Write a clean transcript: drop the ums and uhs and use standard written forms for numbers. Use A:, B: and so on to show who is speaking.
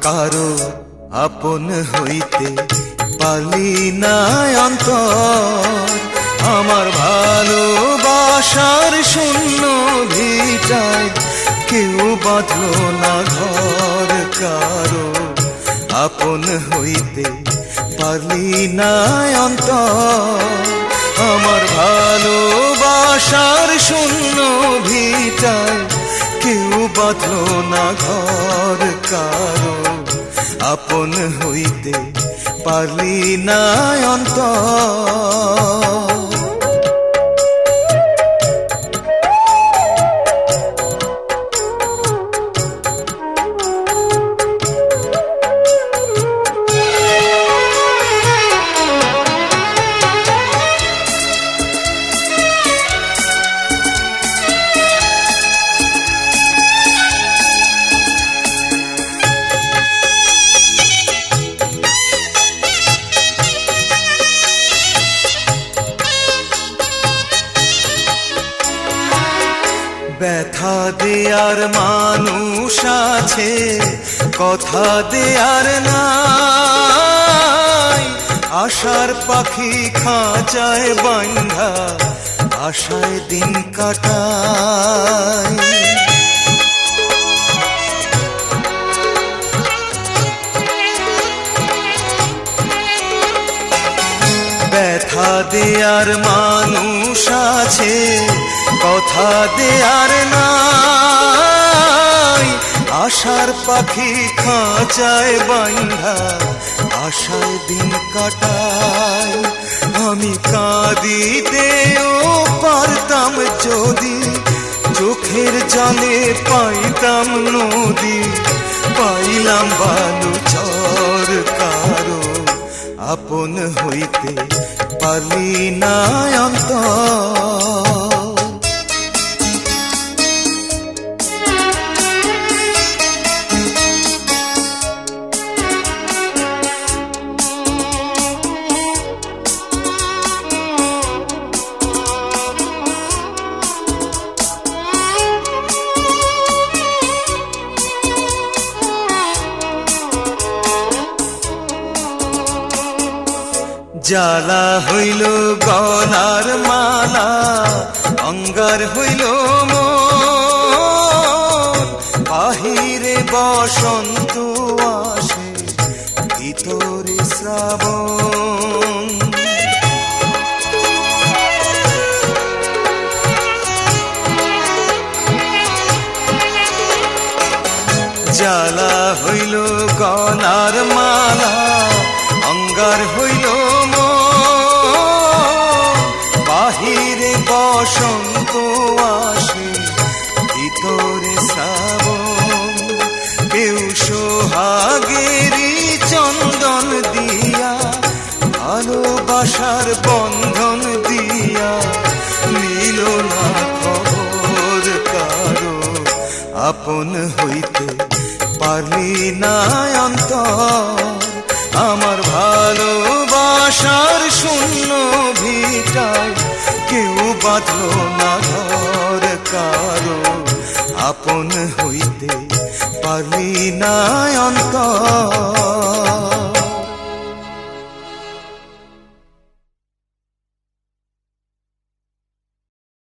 A: কারো আপন হইতে পারলি না অন্তর, আমার ভালোবাসার শূন্য ভিটায় কেউ বাঁধল না ঘর। কারো আপন হইতে পারলি না অন্তর, আমার ভালোবাসার শূন্য ভিটায় কেউ বাঁধল না ঘর। কারো আপন হইতে পারলি না অন্তর। ব্যথা দেয়ার মানুষ আছে, কথা দেয়ার নাই। আশার পাখি খাঁচায় বাঁধা আশায় দিন কাটায়। ব্যথা দেয়ার মানুষ আছে, কথা দেয়ার নাই। আশার পাখি খাঁচায় বাঁধা আশায় দিন কাটায়। আমি কাঁদিতেও পারতাম যদি, চোখের জলে পাইতাম নদী, পাইলাম বালু চর। কারো আপন হইতে পারলি না অন্তর। জ্বালা হইল গলার মালা, অঙ্গার হইল মন। বাহিরে বসন্ত আসে, ভিতরে শ্রাবণ। জ্বালা হইল গলার মালা, অঙ্গার হইল বাহিরে বসন্ত আসে, ভিতরে শ্রাবণ। কেউ সোহাগেরি চন্দন দিয়া, ভালোবাসার বন্ধন দিয়া নিল না খবর। কারো আপন হইতে পারলি না অন্তর, আমার ভালোবাসার শূন্য ভিটায় কেউ বাঁধল না ঘর। কারো আপন হইতে পারলি না অন্তর।